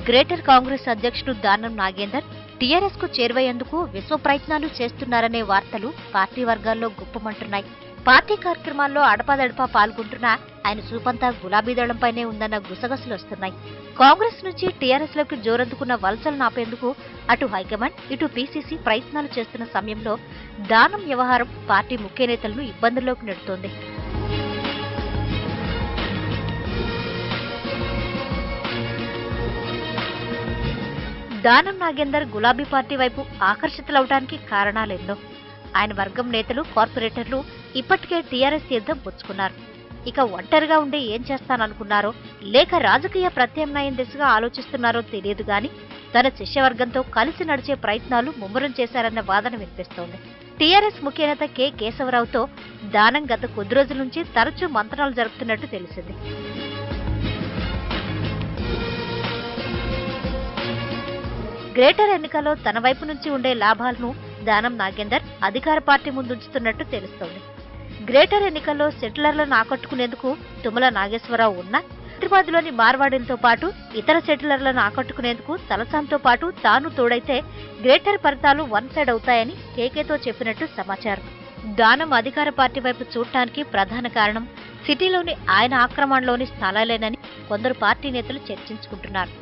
Greater Congress అధ్యక్షుడు Danam Nagender TRS కు చేరువయ్యేందుకు విశ్వ ప్రయత్నాలు చేస్తున్నారనే వార్తలు పార్టీ వర్గాల్లో గుప్పమంటున్నాయి. పార్టీ కార్యక్రమాల్లో అడపాదడపా పాల్గొంటున్నా ఆయన చూపంతా గులాబీ దళంపైనే ఉందన్న గుసగుసలు వస్తున్నాయి. కాంగ్రెస్ నుంచి టీఆర్ఎస్ లోకి జోరందుకున్న వలసలను ఆపేందుకు అటు హైకమాండ్ ఇటు పీసీసీ ప్రయత్నాలు చేస్తున్న సమయంలో దానం వ్యవహారం పార్టీ ముఖ్య నేతలను ఇబ్బందుల్లోకి నెడుతోంది. దానం నాగేందర్ గులాబీ పార్టీ వైపు ఆకర్షితులవడానికి కారణాలెన్నో. ఆయన వర్గం నేతలు, కార్పొరేటర్లు ఇప్పటికే టీఆర్ఎస్ తీర్థం పుచ్చుకున్నారు. ఇక ఒంటరిగా ఉండి ఏం చేస్తాననుకున్నారో లేక రాజకీయ ప్రత్యామ్నాయం దిశగా ఆలోచిస్తున్నారో తెలియదు గాని తన శిష్యవర్గంతో కలిసి నడిచే ప్రయత్నాలు ముమ్మరం చేశారన్న వాదన వినిపిస్తోంది. టీఆర్ఎస్ ముఖ్య నేత కె కేశవరావుతో దానం గత కొద్ది రోజుల నుంచి తరచూ మంతనాలు జరుపుతున్నట్టు తెలిసింది. గ్రేటర్ ఎన్నికల్లో తన వైపు నుంచి ఉండే లాభాలను దానం నాగేందర్ అధికార పార్టీ ముందుంచుతున్నట్టు తెలుస్తోంది. గ్రేటర్ ఎన్నికల్లో సెటిలర్లను ఆకట్టుకునేందుకు తుమ్మల నాగేశ్వరరావు ఉన్న హైదరాబాద్లోని మార్వాడీలతో పాటు ఇతర సెటిలర్లను ఆకట్టుకునేందుకు తలసాంతో పాటు తాను తోడైతే గ్రేటర్ ఫలితాలు వన్ సైడ్ అవుతాయని కేకేతో చెప్పినట్టు సమాచారం. దానం అధికార పార్టీ వైపు చూడటానికి ప్రధాన కారణం సిటీలోని ఆయన ఆక్రమణలోని స్థలాలేనని కొందరు పార్టీ నేతలు చర్చించుకుంటున్నారు.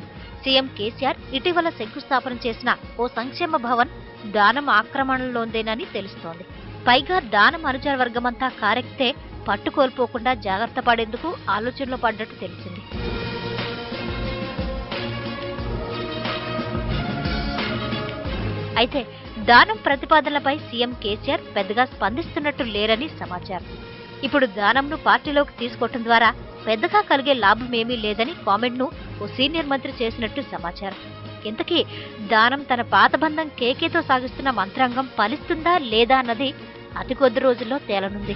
సీఎం కేసీఆర్ ఇటీవల శంకుస్థాపన చేసిన ఓ సంక్షేమ భవన్ దానం ఆక్రమణలోందేనని తెలుస్తోంది. పైగా దానం అనుచర వర్గమంతా కారెక్కితే పట్టుకోల్పోకుండా జాగ్రత్త పడేందుకు ఆలోచనలో పడ్డట్టు తెలిసింది. అయితే దానం ప్రతిపాదనలపై సీఎం కేసీఆర్ పెద్దగా స్పందిస్తున్నట్టు లేరని సమాచారం. ఇప్పుడు దానంను పార్టీలోకి తీసుకోవటం ద్వారా పెద్దగా కలిగే లాభమేమీ లేదని కామెంట్ను ఓ సీనియర్ మంత్రి చేసినట్టు సమాచారం. ఇంతకీ దానం తన పాత బంధం కేకేతో సాగిస్తున్న మంత్రాంగం ఫలిస్తుందా లేదా అన్నది అతి కొద్ది రోజుల్లో తేలనుంది.